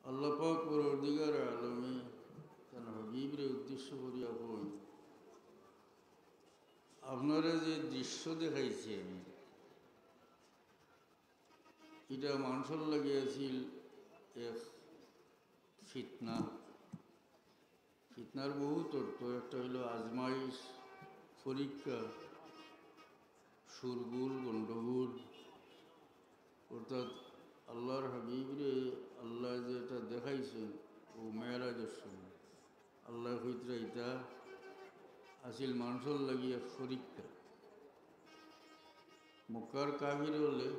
আল্লাহ পাক পরওয়ারদিগার আলমে তার হাবিবরে উদ্দেশ্য করিয়া কই, আপনারা যে দৃশ্য দেখাইছি আমি, এটা মানুষের লাগিয়াছিল এক ফিতনা। ফিতনার বহুত অর্থ। একটা হইল আজমাইশ, পরীক্ষা, সুরগুল, গণ্ডগোল। অর্থাৎ আল্লাহর হাবিবরে আল্লাহ যেটা দেখাইছেন ও মেয়েরাজের সময় আল্লাহ হইতরা এটা আসিল মানুষের লাগিয়া পরীক্ষা। মক্কার কাফির হলে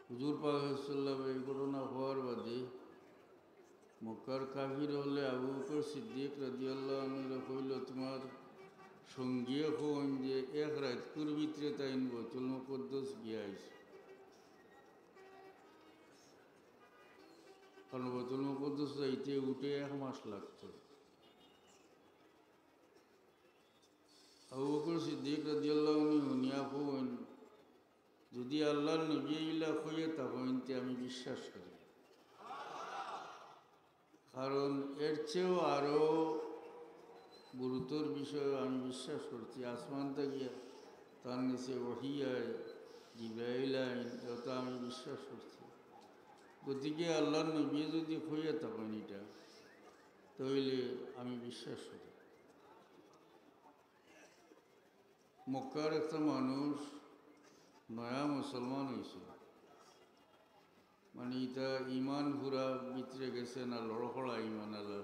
হুজুর পাক সাল্লাল্লাহু এই ঘটনা হওয়ার বাদে মক্কার কাফির হলে আবু বকর সিদ্দিক রাদিয়াল্লাহু আনহু কইল, তোমার সঙ্গী হন যে এক রাতকুর ভিতরে তাইন বাইতুল মুকদ্দাস গিয়ে আইছে। কারণ বাইতুল মুকদ্দাস যাইতে উঠে 1 মাস লাগতো। আবু বকর সিদ্দিক রাদিয়াল্লাহু আনহু শুনিয়া কইন, যদি আল্লাহর নবী ইলা কইয়ে তাহলে আমি বিশ্বাস করি, কারণ এর চেয়েও আরও গুরুতর বিষয় আমি বিশ্বাস করছি। আসমান থেকে তার নিচে ওহী আয়, জিবরাইল আইন, এটা আমি বিশ্বাস করছি। গতিকে আল্লাহর নবী যদি কইয়ে থাকেন এটা, তাহলে আমি বিশ্বাস করি। মক্কার একটা মানুষ নয়া মুসলমান হয়েছিল, মানে ইটা ইমান পুরা ভিতরে গেছে না, লড়খড়া ইমান আল্লাহ।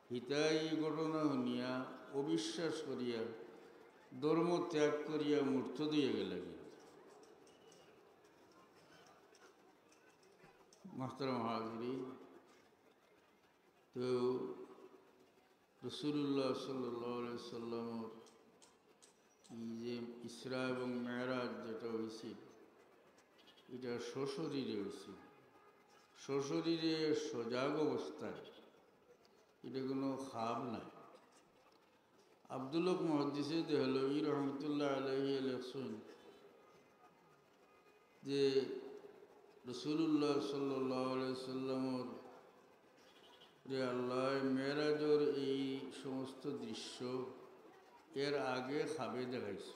হিতা এই ঘটনা শুনিয়া অবিশ্বাস করিয়া ধর্ম ত্যাগ করিয়া মূর্ত দিয়ে গেল। মাহতারাম হাজরিন, তো রাসূলুল্লাহ সাল্লাল্লাহু আলাইহি সাল্লামের এই যে ইসরা এবং মেরাজ যেটা হয়েছিল, এটা সশরীরে হয়েছিল, সশরীরে সজাগ অবস্থায়, এটা কোনো খাব নাই। আব্দুল্লাহ মুহাদ্দিসে দেহলভী রহমতুল্লাহ আলাইহি লেখছেন যে রাসূলুল্লাহ সাল্লাল্লাহু আলাইহি সাল্লামের যে আল্লাহ মেরাজের এই সমস্ত দৃশ্য এর আগে খাবে দেখাইছে,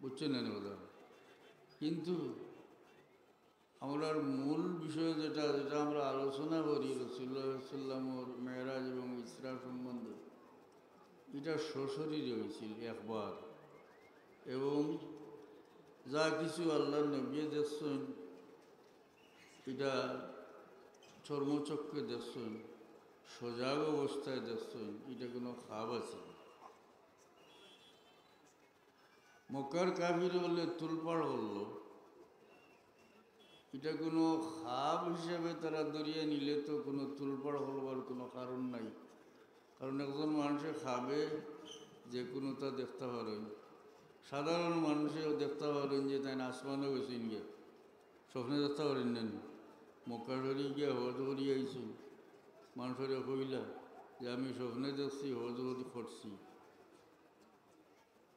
বুঝছেন না ওরা। কিন্তু আমরা মূল বিষয় যেটা যেটা আমরা আলোচনা করি রাসূলুল্লাহ সাল্লামের মেরাজ এবং ইসরা সম্বন্ধে, এটা সশরীরে হয়েছিল একবার, এবং যা কিছু আল্লাহর নবী দেখছেন এটা চর্মচক্ষে দেখছেন, সজাগ অবস্থায় দেখছেন, এটা কোনো খাব আছে। মক্কার কাফির হলে তুলপাড় হল, এটা কোনো খাব হিসাবে তারা দরিয়ে নিলে তো কোনো তুলপাড় হলবার কোনো কারণ নাই। কারণ একজন মানুষে খাবে যে কোনোটা দেখতে পারেন, সাধারণ মানুষেও দেখতে পারেন যে তাই আসমানও গেছেন গিয়ে, স্বপ্নে দেখতে পারেন না। মক্কা শরীফ গিয়ে হজ করি আইছেন, মানুষের কইলা যে আমি স্বপ্নে দেখছি হজ করছি।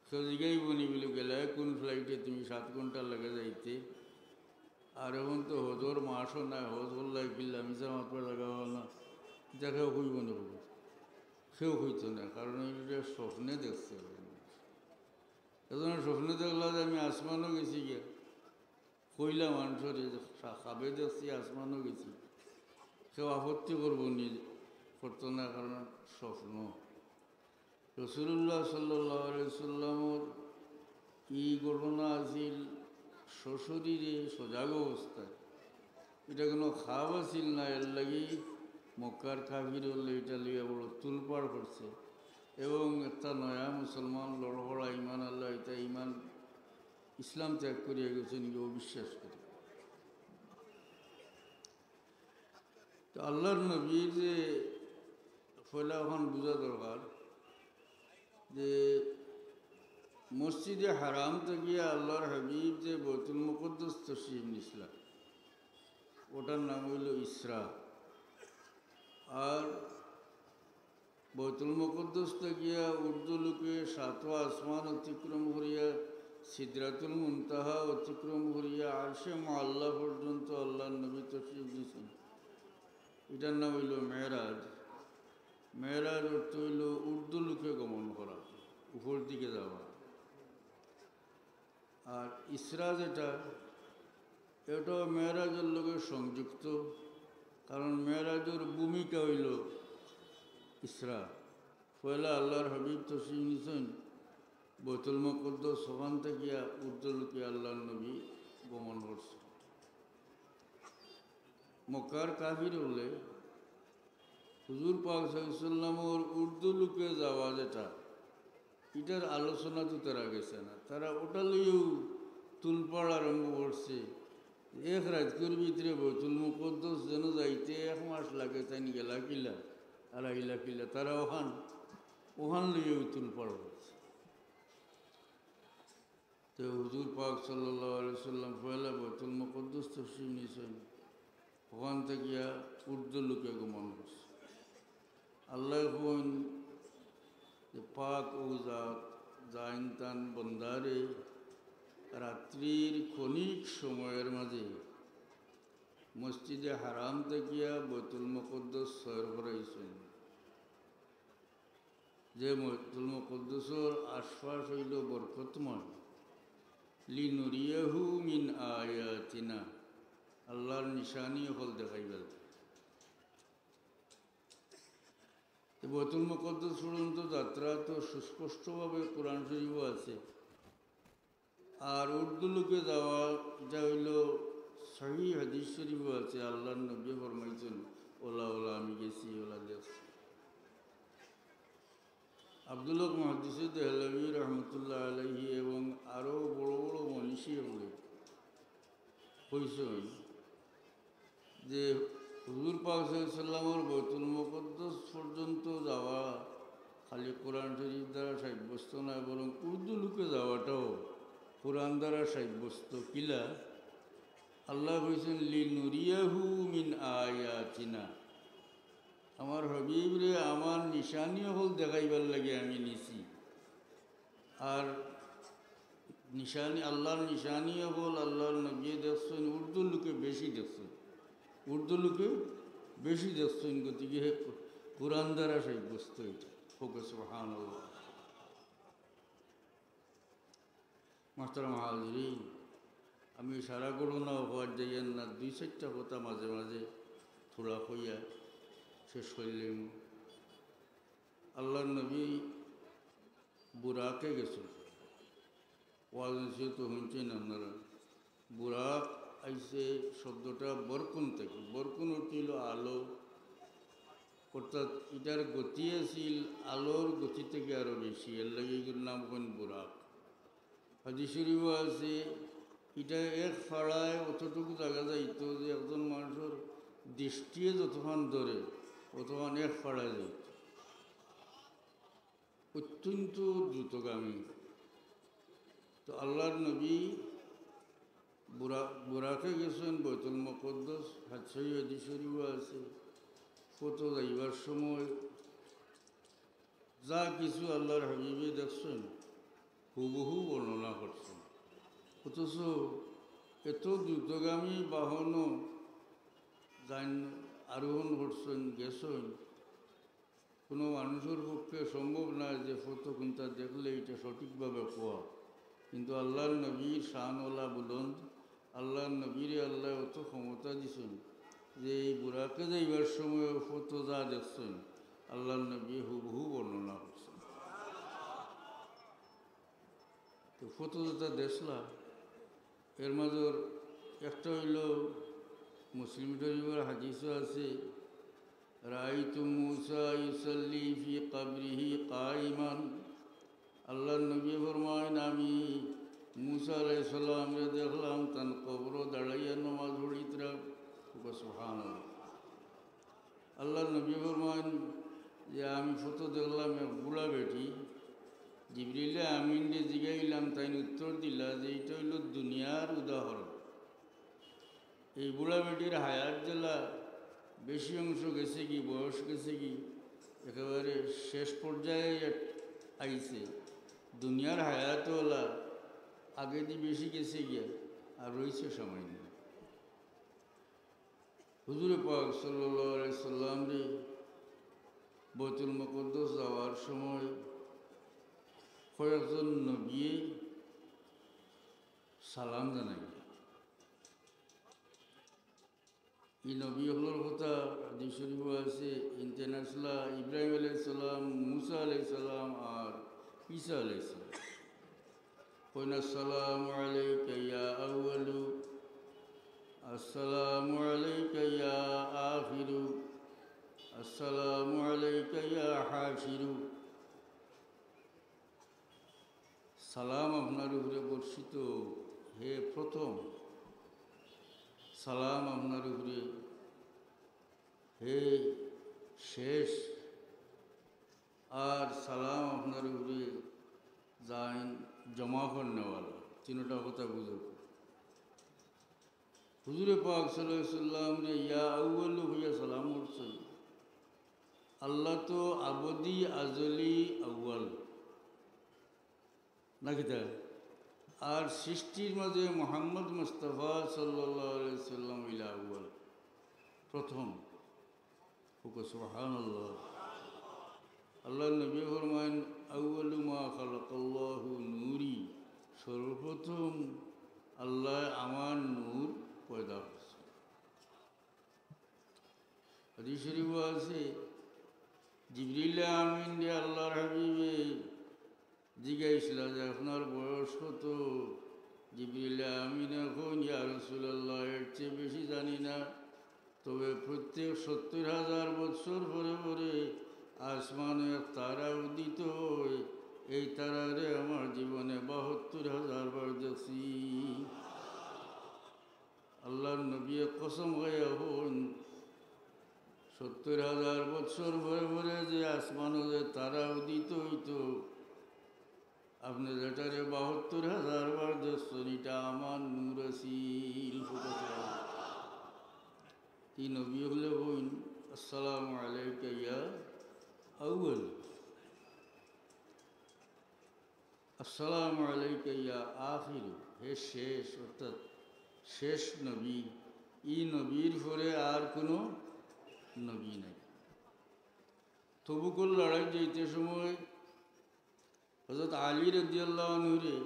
সে জিগাই বনি বলে গেলে কোন ফ্লাইটে তুমি 7 ঘন্টা লাগে যাইতে, আর এখন তো হজর মাসও নাই, হজ করলাই কিনলে আমি জামাত পা লাগাবো না, দেখেও কইব না, সেও হইতো না। কারণ এটা স্বপ্নে দেখছে। এজন্য স্বপ্নে দেখলা যে আমি আসমানও গেছি গিয়া, কইলা মানুষের খাবে দেখছি আসমানও গেছি, কেউ আপত্তি করবো নি, করতো না, কারণ স্বপ্ন। রাসূলুল্লাহ সাল্লাল্লাহু আলাইহি সাল্লামের এই ঘটনা আছিল সশরীরে সজাগ অবস্থায়, এটা কোনো খাব আছিল না। এর লাগি মক্কার কাফির হলে এটা লিয়ে বড় তুলপাড় করছে, এবং একটা নয়া মুসলমান লড়হড়া ইমান আল্লাহ, এটা ইমান ইসলাম ত্যাগ করিয়া গেছেন কি অবিশ্বাস করে। তো আল্লাহর নবীর যে ফয়লা এখন বোঝা দরকার যে মসজিদে হারাম থেকে আল্লাহর হাবিব যে বাইতুল মুকদ্দাস তশরিফ নিছিলেন, ওটার নাম হইল ইসরা। আর বাইতুল মুকদ্দাস থেকে উর্দু লোকে 7 আসমান অতিক্রম করিয়া সিদরাতুল মুনতাহা অতিক্রম করিয়া আরশে মুআল্লা পর্যন্ত আল্লাহর নবী তশরিফ দিয়েছেন। এটার নাম হইল মেরাজ। মেরাজ অর্থ হইল উর্দু লোকে গমন করা, উপর দিকে যাওয়া। আর ইসরা যেটা, এটাও মেরাজের লোকে সংযুক্ত, কারণ মেরাজের ভূমিকা হইল ইসরা। পয়লা আল্লাহর হাবিব তশরিফ নিয়েছেন বাইতুল মুকদ্দাস, ওখান থেকে উর্দুলোকে আল্লাহর নবী গমন করছে। মক্কার কাফির হলে হুজুর পাক সাল্লাল্লাহু আলাইহি ওয়াসাল্লামের উর্দুলোকে যাওয়া যেটা, এটার আলোচনা তো তারা গেছে না। তারা ওটা লইয়েও তুলপাড় আরম্ভ করছে। এক রাজকের ভিতরে বাইতুল মুকদ্দাস যেন যাইতে 1 মাস লাগে, তাই গেলা কিলা আর আইলা কিলা, তারা ওখান লইয়েও তুলপাড় করছে। তো হুজুর পাক সাল্লাল্লাহু আলাইহি ওয়াসাল্লাম পয়লা বাইতুল মুকদ্দাস তশরিফ নিয়েছেন, ওখান থেকে উর্দু লোকে গমন করছে। আল্লাহ কোন পাক ও জাইনতান বন্দারে রাত্রির ক্ষণিক সময়ের মাঝে মসজিদে হারাম থেকে বাইতুল মুকদ্দাস সয়র করাইছেন। যে বাইতুল মুকদ্দাসের আশপাশ হইল বরকতময়। লিনুরিয়াহু মিন আয়াতিনা, আল্লাহর নিশানি হল দেখাইবেল। বাইতুল মুকদ্দাস পর্যন্ত যাত্রা তো সুস্পষ্টভাবে কোরআন শরীফও আছে। আর উর্দু লোকে যাওয়া, এটা হইল সহিহ হাদিস শরীফও আছে। আল্লাহর নবী ফরমাইছেন, ওলা ওলা আমি গেছি, ওলা দেখছি। আব্দুল হক মুহাদ্দিস দেহলভী রহমতুল্লাহ আলাইহি এবং আরও বড় বড় মনীষী হলে কইছেন যে হুজুর পাক সাল্লাল্লাহু আলাইহি ওয়াসাল্লামের বাইতুল মুকদ্দাস পর্যন্ত যাওয়া খালি কোরআন শরীফ দ্বারা সাব্যস্ত নয়, বরং উর্দু লোকে যাওয়াটাও কোরআন দ্বারা সাব্যস্ত। কিলা আল্লাহ কইছেন, লিনুরিয়াহু মিন আয়াতিনা, আমার হাবিব রে আমার নিশানি হল দেখাইবার লাগে আমি নিছি। আর নিশানি, আল্লাহর নিশানি হল আল্লাহর নবী দেখছেন, উর্দু লোকে বেশি দেখছেন, উর্দু লোকে বেশি দেখছেন। গতিকে কোরআন দ্বারা সাব্যস্ত এটা। ওকে সুবহানাল্লাহ। মাস্টার হাজরিন, আমি সারা করোনা হওয়ার যাইয়েন না, 2-4টা কথা মাঝে মাঝে থোড়া হইয়া শেষ করলেন। আল্লাহর নবী বুরাকে গেছেন, ওয়াজ তো শুনছেন আপনারা। বুরাক আইসে শব্দটা বরকুন থেকে, বরকুন উঠিল আলো, অর্থাৎ এটার গতি আছিল আলোর গতি থেকে আরও বেশি, এর লাগে এগুলোর নাম কোন বুরাক। হাদিস শরীফও আছে, এটা এক ফাড়ায় অতটুকু জায়গা যাইত যে একজন মানুষের দৃষ্টিয়ে যতক্ষণ ধরে অতক্ষণ এক ফাড়ায় যাইত। অত্যন্ত দ্রুতগামী। তো আল্লাহর নবী বুরাকে গেছেন বাইতুল মুকদ্দাস, হাদিস শরীফও আছে। কত যাইবার সময় যা কিছু আল্লাহর হাবিবে দেখছেন হুবহু বর্ণনা করছেন। অথচ এত দ্রুতগামী বাহনও আরোহণ করছেন, গেছেন। কোনো মানুষের পক্ষে সম্ভব না যে ফটো কোনটা দেখলে এটা সঠিকভাবে কোয়া। কিন্তু আল্লাহর নবীর শানওয়ালা বুলন্দ, আল্লাহর নবীরে আল্লাহ অত ক্ষমতা দিছেন যে এই বুরাকে যাইবার সময় ফটো যা দেখছেন আল্লাহর নবী হুবহু বর্ণনা করছেন। তো ফটো যেটা দেখলা, এর মাঝর একটা হইল মুসলিম শরীফের হাদিসও আছে, রাআইতু মূসা ইউসাল্লি ফি কবরিহি কাইমান। আল্লাহর নবী ফরমায়েন, আমি মূসা আলাইহিস সালামকে দেখলাম তান কবর দাঁড়াইয়া নামাজ পড়িতরা। সুবহানাল্লাহ। আল্লাহর নবী ফরমায়েন যে আমি ফটো দেখলাম এক বুড়া বেটি, জিবরিলে আমিনকে জিগাইলাম, তাই উত্তর দিলা যে এটা হইল দুনিয়ার উদাহরণ। এই বুড়া বেটির হায়াত জেলা বেশি অংশ গেছে কি, বয়স গেছে কি, একেবারে শেষ পর্যায়ে আইছে। দুনিয়ার হায়াতওয়ালা আগে দিয়ে বেশি গেছে গিয়া আর রয়েছে সামান্য। হুজুরে পাক সাল্লাল্লাহু আলাইহি সাল্লাম রে বাইতুল মুকদ্দাস যাওয়ার সময় কয়েকজন নবী সালাম জানাই। এই নবী হলোর কথা হাদিস শরীফে আছে, ইন্টারন্যাশনাল ইব্রাহিম আলাইহিস সালাম, মুসা আলাইহিস সালাম আর ঈসা আলাইহিস সালাম। কইনা আসসালামু আলাইকা ইয়া আউয়ালু, আসসালামু আলাইকা ইয়া আখিরু, আসসালামু আলাইকা ইয়া হাশিরু। সালাম আপনার উপরে বর্ষিত হে প্রথম, সালাম আপনার উপরে হে শেষ, আর সালাম আপনার উপরে যাইন জমা করনেওয়ালা। তিনটা কথা বুঝো। হুজুরে পাক সাল্লাল্লাহু আলাইহি সাল্লাম রে ইয়া আউয়ালু হইয়া সালাম করছেন। আল্লাহ তো আবদি আজলি আউয়াল নাকি তা? আর সৃষ্টির মাঝে মুহাম্মদ মুস্তাফা সাল্লাল্লাহু আলাইহি সাল্লাম ইলা আউয়াল, প্রথম। সুবহানাল্লাহ। আল্লাহ নবী ফরমান আউয়ালু মা খালাকাল্লাহু নূরি, সর্বপ্রথম আল্লাহ আমার নূর পয়দা করছে। হাদিস শরীফে আছে জিবরিল আমিন রে আল্লাহর হাবিবে জিজ্ঞাসা যে আপনার বয়স কত? জিবরিল আমিন এখন ইয়া রাসূলুল্লাহ এর চেয়ে বেশি জানি না, তবে প্রত্যেক ৭০,০০০ বৎসর পরে পরে আসমানে তারা উদিত হয়, এই তারারে আমার জীবনে ৭২,০০০ বার দেখছি। আল্লাহর নবী কসম গায়া হন ৭০,০০০ বৎসর পরে পরে যে আসমানে যে তারা উদিত হইত, আপনি যেটারে ৭২,০০০ বার দেখছেন, এটা আমার নূর আসিল। এই নবী হলে বইন আসসালামু আলাইকা ইয়া আউয়াল, আসসালামু আলাইকা ইয়া আখির, হে শেষ, অর্থাৎ শেষ নবী। এই নবীর পরে আর কোনো নবী নাই। তবুকুল লড়াই যেতে সময় হযরত আলী রাদিয়াল্লাহু আনহু রে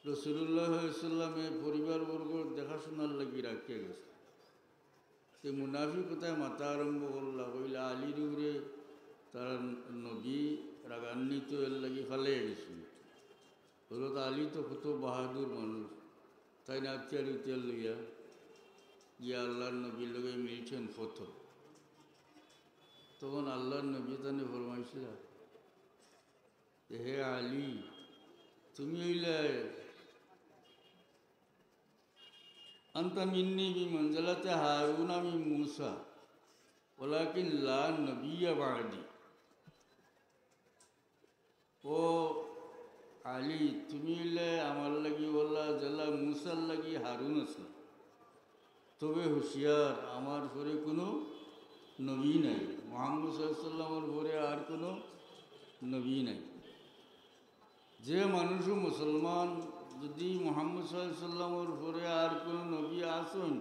রাসূলুল্লাহ সাল্লাল্লাহু আলাইহি ওয়াসাল্লামের পরিবারবর্গ দেখাশোনার লাগি রাখিয়া গেছে। সে মুনাফিকতায় মাথা আরম্ভ করলা, কইলা আলীর উপরে তারা নবী রাগান্বিত এর লাগি ফালিয়ে গেছিল। হযরত আলী তো কত বাহাদুর মানুষ, তাই না আত্যার উত্যার লইয়া গিয়া আল্লাহর নবীর লগে মিলছেন প্রথম। তখন আল্লাহর নবী তানে ফরমাইছিল, হে আলী, তুমি হইলে আনতা মিন্নি বিমানজালাতে হারুন আমি মুসা ওয়ালাকিন লা নবিয়্যা বা'দি। ও আলী, তুমি হইলে আমার লাগি ওলা জেলা মুসার লাগি হারুন আছে, তবে হুঁশিয়ার আমার পরে কোনো নবী নাই, মুহাম্মদ সাল্লাল্লাহু আলাইহি ওয়াসাল্লামের পরে আর কোনো নবী নাই। যে মানুষ মুসলমান যদি মুহাম্মদ সাল্লাল্লাহু আলাইহি ওয়াসাল্লামের পরে আর কোনো নবী আসেন,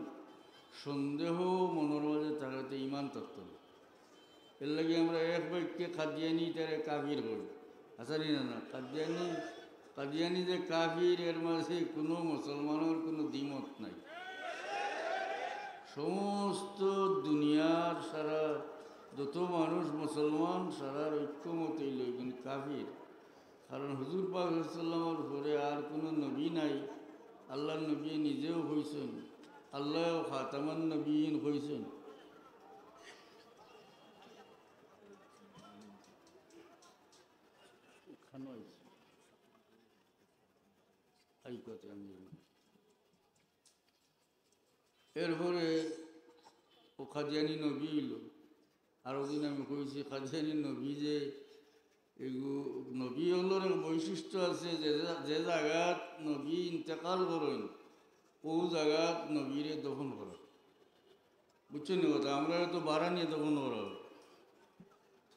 সন্দেহ মনের মাঝে থাকাতে ইমান থাকত না। এর লাগে আমরা এক বাক্যে কাদিয়ানি তারে কাফির করি, আসানি না না? কাদিয়ানি যে কাফির, এর মাঝে কোনো মুসলমানের কোনো দ্বিমত নাই। সমস্ত দুনিয়ার সারা যত মানুষ মুসলমান সারার ঐক্যমতই লইবেন কাফির, কারণ হুজুর পাক সাল্লাল্লাহু আলাইহি ওয়াসাল্লামের পরে আর কোনো নবী নাই। আল্লাহর নবী নিজেও হইছেন, আল্লাহ খাতামান নবীন হইছেন। এরপরে ও কাদিয়ানি নবী এল। আরো দিন আমি কইছি কাদিয়ানি নবী যে নবী হলোর বৈশিষ্ট্য আছে, যে জায়গাত নবী ইন্তেকাল করেন ও জায়গাত নবীরে দফন করা। বুঝছেন কথা? আমরা তো বাড়া নিয়ে দফন করা,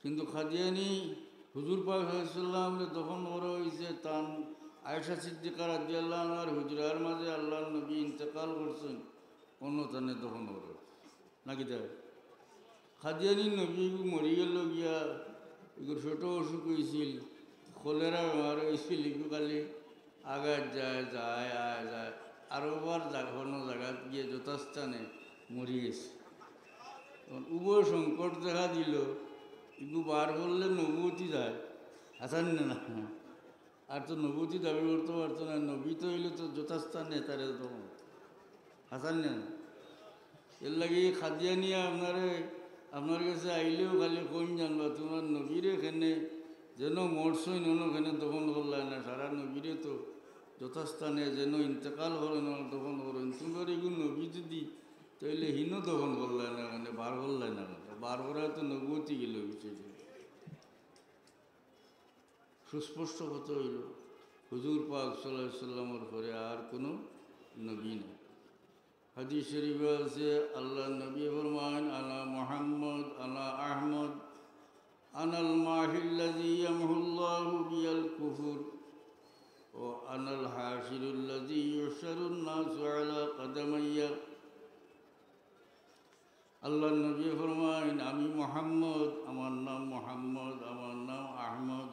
কিন্তু কাদিয়ানি হুজুর পাক সাল্লাল্লাহু আলাইহি ওয়াসাল্লাম দফন করা হয়েছে তান আয়েশা সিদ্দিকা রাদিয়াল্লাহু আনহার হুজরার মাঝে আল্লাহর নবী ইন্তেকাল করছেন, অন্য তানে দফন করে নাকি তাই খাদিয়ানি নবী মরি গেল গিয়া এগুলো ছোটো অসুখ হয়েছিল, কলেরা বেমার হয়েছিল, এগুলো খালি আগায় যায় যায় আয় যায় আরোবার অন্য জায়গাত গিয়ে যথাস্থানে মরি গেছে। উভয় সংকট দেখা দিল, এগুলো বার করলে নবুতি যায় হাসান না, আর তো নবুতি দাবি করতে পারতো না, নবী তো হইলে তো যথাস্থানে তারে তো হাসান না। এর লাগে খাদিয়া নিয়ে আপনার কাছে আইলেও খালি কোন জানবা তোমার নবীরে এখানে যেন মরছই ওখানে দফন করলেন না, সারা নবীরে তো যথাস্থানে যেন ইন্তেকাল করেন দফন করেন, তোমার এগুলো নবী যদি তাইলে হীন দফন করলেন না, মানে বার করলেন না, বার করায় তো নবুতি গেল বিষয়টি সুস্পষ্ট কথা হইল। হুজুর পাক সাল্লাল্লাহু আলাইহি সাল্লামের পরে আর কোনো নবী নেই। হাদিস শরীফে আছে আল্লাহ নবী ফরমান আলা মুহাম্মদ আলা আহমদ আনাল মাহিল্লাযী ইয়ামহুল্লাহু বিয়াল কুফর ও আনাল হাশিরুল্লাযী ইউশারুন নাসু আলা কদামাইয়া। আল্লাহ নবী ফরমান আমি মুহাম্মদ, আমার নাম মুহাম্মদ, আমার নাম আহমদ।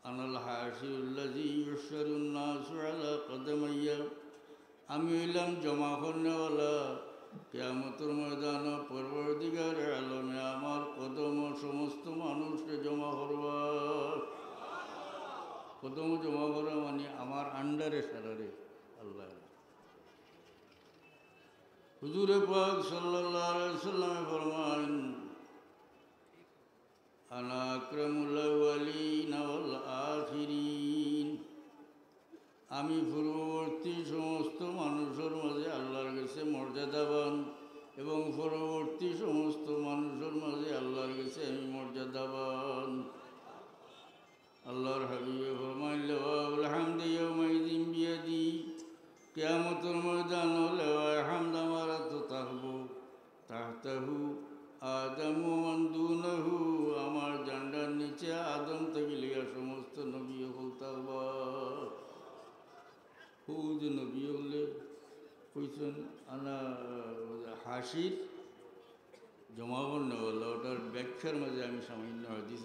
আনাল হাশিরুল্লাযী ইউশারুন নাসু আলা কদামাইয়া, আমি হইলাম জমা করনেওয়ালা, কিয়ামতের ময়দানে পরবর্তীকার আলমে আমার কদম সমস্ত মানুষকে জমা করবা। কদম জমা করা মানে আমার আন্ডারে সারারে আল্লাহ। হুজুরে পাক সাল্লাল্লাহু আলাইহি সাল্লামে ফরমান আনা আকরামুল আউয়ালিন ওয়াল আখিরিন, আমি পূর্ববর্তী সমস্ত মানুষের মাঝে আল্লাহর কাছে মর্যাদাবান এবং পরবর্তী সমস্ত মানুষের মাঝে আল্লাহর কাছে আমি মর্যাদাবান। আল্লাহর হাবিবে ফরমাইন লাওয়াউল হামদি ইয়াউমাইযিন বিয়াদি, কিয়ামতের ময়দানে লাওয়ায়ে হামদ আমার তো থাকবো, তাহতাহু আদম ওয়া মান দুনাহু, আমার জান্ডার নিচে আদম থেকে লিয়া সমস্ত নবী হল থাকবা। খুব নবী হলে কইছেন আনা হাসির জমা করনেওয়ালা, ওটার ব্যাখ্যার মাঝে আমি সামান্য হাদিস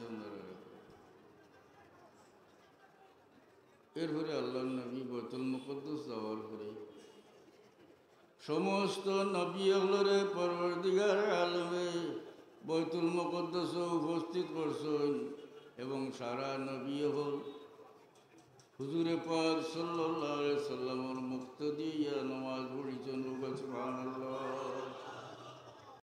এরপরে আল্লাহ নবী বাইতুল মুকদ্দাস যাওয়ার পরে সমস্ত নবী হলরে পরবর্তীকার আলমে বাইতুল মুকদ্দাসে উপস্থিত করছেন এবং সারা নবী হল হুজুরে পাক সাল্লাল্লাহু আলাইহি সাল্লামের মুক্তদি ইয়া নামাজ পড়িছেন।